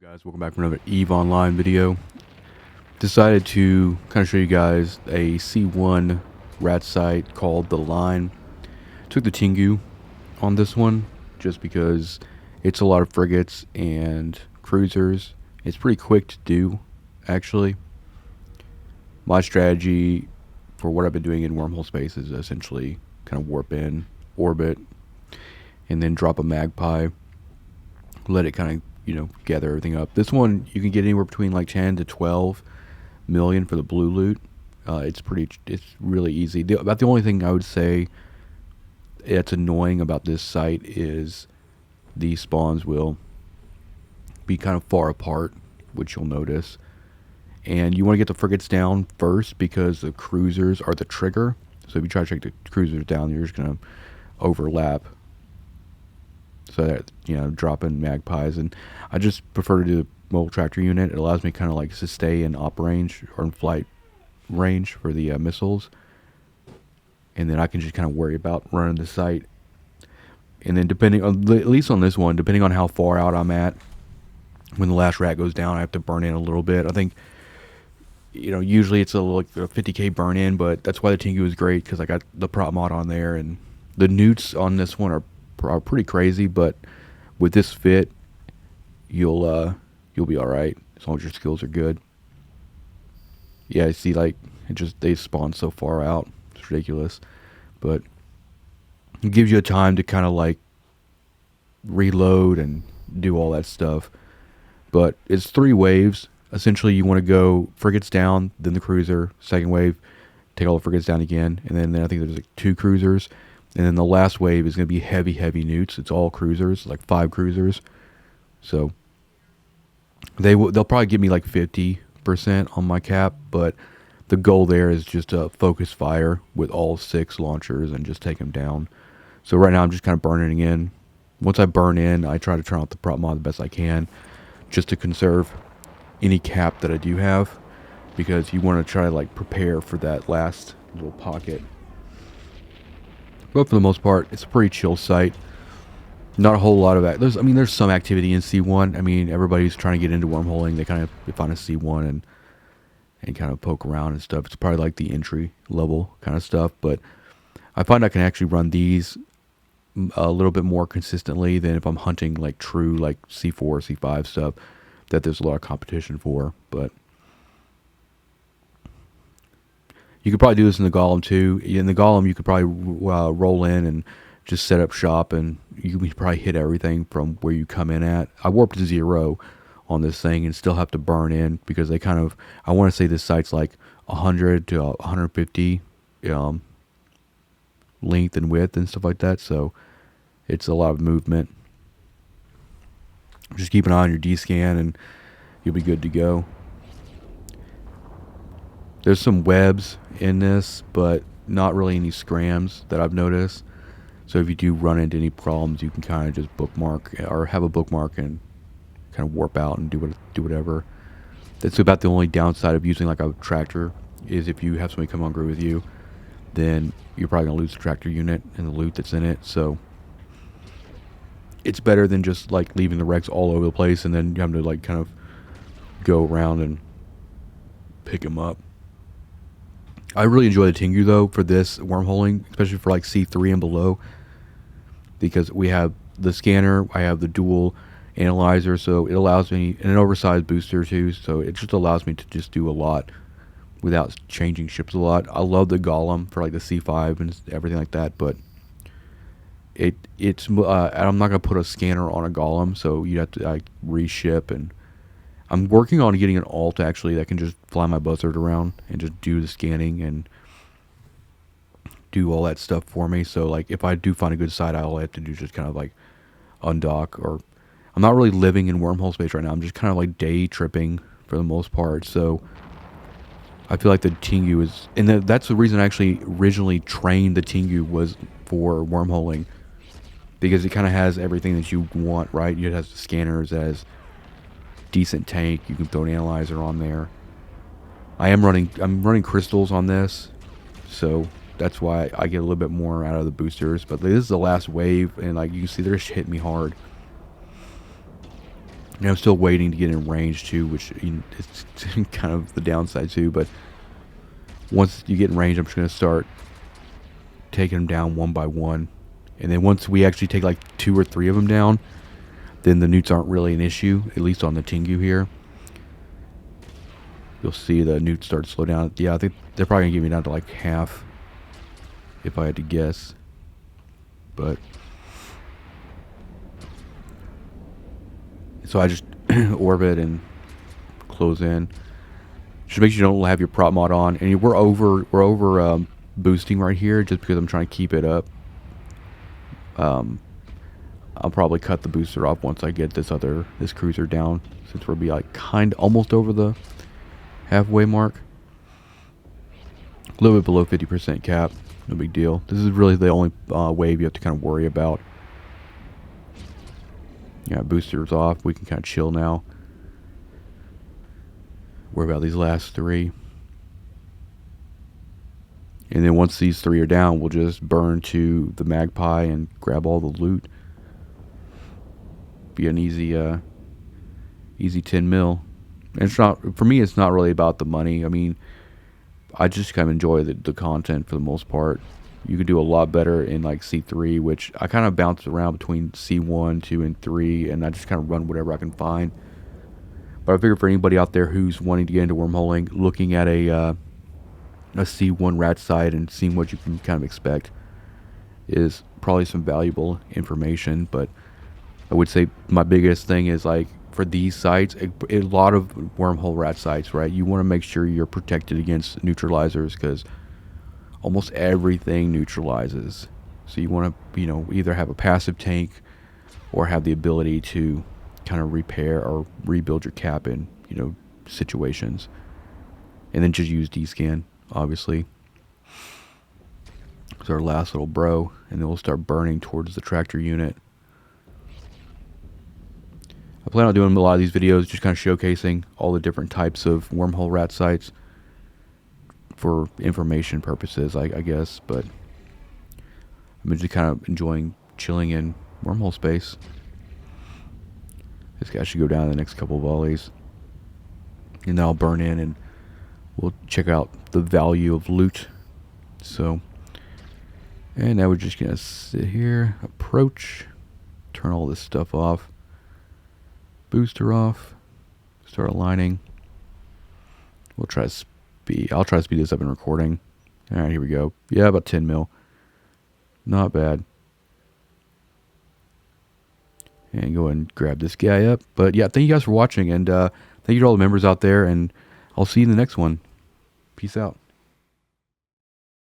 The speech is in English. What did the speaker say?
Guys, welcome back for another EVE Online video. Decided to kind of show you guys a C1 rat site called The Line. Took the Tengu on this one just because it's a lot of frigates and cruisers. It's pretty quick to do, actually. My strategy for what I've been doing in wormhole space is essentially kind of warp in, orbit, and then drop a magpie. Let it kind of gather everything up. This one you can get anywhere between like 10 to 12 million for the blue loot. It's really easy. About the only thing I would say that's annoying about this site is the spawns will be kind of far apart, which you'll notice. And you want to get the frigates down first because the cruisers are the trigger. So if you try to take the cruisers down, you're just going to overlap. So that, dropping magpies. And I just prefer to do the mobile tractor unit. It allows me kind of like to stay in op range or in flight range for the missiles. And then I can just kind of worry about running the site. And then depending on, at least on this one, depending on how far out I'm at, when the last rat goes down, I have to burn in a little bit. I think, usually it's like a 50k burn in, but that's why the Tengu is great because I got the prop mod on there. And the newts on this one are pretty crazy, but with this fit, you'll be all right as long as your skills are good. Yeah, I see, like they spawn so far out, it's ridiculous, but it gives you a time to kind of like reload and do all that stuff. But it's 3 waves. Essentially, you want to go frigates down, then the cruiser. Second wave, take all the frigates down again, and then I think there's like 2 cruisers. And then the last wave is going to be heavy newts. It's all cruisers, like 5 cruisers. So they'll probably give me like 50% on my cap, but the goal there is just to focus fire with all 6 launchers and just take them down. So right now I'm just kind of burning in. Once I burn in, I try to turn off the prop mod the best I can, just to conserve any cap that I do have, because you want to try to like prepare for that last little pocket. But for the most part, it's a pretty chill site. Not a whole lot of there's some activity in C1. I mean, everybody's trying to get into wormholing. They kind of find a C1 and kind of poke around and stuff. It's probably like the entry level kind of stuff. But I find I can actually run these a little bit more consistently than if I'm hunting like true like C4, C5 stuff that there's a lot of competition for. But you could probably do this in the Golem too. In the Golem, you could probably roll in and just set up shop, and you can probably hit everything from where you come in at. I warped to 0 on this thing and still have to burn in because they kind of, I want to say this site's like 100 to 150 length and width and stuff like that. So it's a lot of movement. Just keep an eye on your D-scan and you'll be good to go. There's some webs in this, but not really any scrams that I've noticed. So if you do run into any problems, you can kind of just bookmark or have a bookmark and kind of warp out and do whatever. That's about the only downside of using like a tractor, is if you have somebody come hungry with you, then you're probably going to lose the tractor unit and the loot that's in it. So it's better than just like leaving the wrecks all over the place and then you have to like kind of go around and pick them up. I really enjoy the Tengu though for this wormholing, especially for like C3 and below, because we have the scanner, I have the dual analyzer, so it allows me, and an oversized booster too, so it just allows me to just do a lot without changing ships a lot. I love the Golem for like the C5 and everything like that, but it's I'm not gonna put a scanner on a Golem, so you have to like reship. And I'm working on getting an alt actually that can just fly my buzzard around and just do the scanning and do all that stuff for me. So like if I do find a good site, all I have to do is just kind of like undock. Or I'm not really living in wormhole space right now. I'm just kind of like day tripping for the most part. So I feel like the Tengu is, and that's the reason I actually originally trained the Tengu was for wormholing, because it kind of has everything that you want, right? It has the scanners, it has decent tank, you can throw an analyzer on there. I'm running crystals on this, so that's why I get a little bit more out of the boosters. But this is the last wave, and like you can see, they're just hitting me hard. And I'm still waiting to get in range too, which is kind of the downside too. But once you get in range, I'm just going to start taking them down one by one. And then once we actually take like 2 or 3 of them down, then the newts aren't really an issue, at least on the Tengu here. You'll see the newts start to slow down. Yeah, I think they're probably going to get me down to like half, if I had to guess. But so I just orbit and close in. Just make sure you don't have your prop mod on. And we're over boosting right here just because I'm trying to keep it up. I'll probably cut the booster off once I get this cruiser down, since we'll be like almost over the halfway mark. A little bit below 50% cap, no big deal. This is really the only wave you have to kind of worry about. Yeah, boosters off. We can kind of chill now. Worry about these last 3. And then once these 3 are down, we'll just burn to the Magpie and grab all the loot. Be an easy 10 mil. And it's not, for me, it's not really about the money. I mean, I just kind of enjoy the content for the most part. You could do a lot better in like C3, which I kind of bounce around between C1, 2, and 3, and I just kind of run whatever I can find. But I figure for anybody out there who's wanting to get into wormholing, looking at a C1 rat site and seeing what you can kind of expect is probably some valuable information. But I would say my biggest thing is, like, for these sites, a lot of wormhole rat sites, right? You want to make sure you're protected against neutralizers, because almost everything neutralizes. So you want to, either have a passive tank or have the ability to kind of repair or rebuild your cap in, situations. And then just use D-scan, obviously. It's our last little bro, and then we'll start burning towards the tractor unit. I plan on doing a lot of these videos just kind of showcasing all the different types of wormhole rat sites for information purposes, I guess. But I'm just kind of enjoying chilling in wormhole space. This guy should go down the next couple of volleys. And then I'll burn in and we'll check out the value of loot. So, and now we're just going to sit here, approach, turn all this stuff off. Booster off, start aligning. I'll try to speed this up in recording. Alright, here we go. Yeah, about 10 mil. Not bad. And go and grab this guy up. But yeah, thank you guys for watching, and thank you to all the members out there, and I'll see you in the next one. Peace out.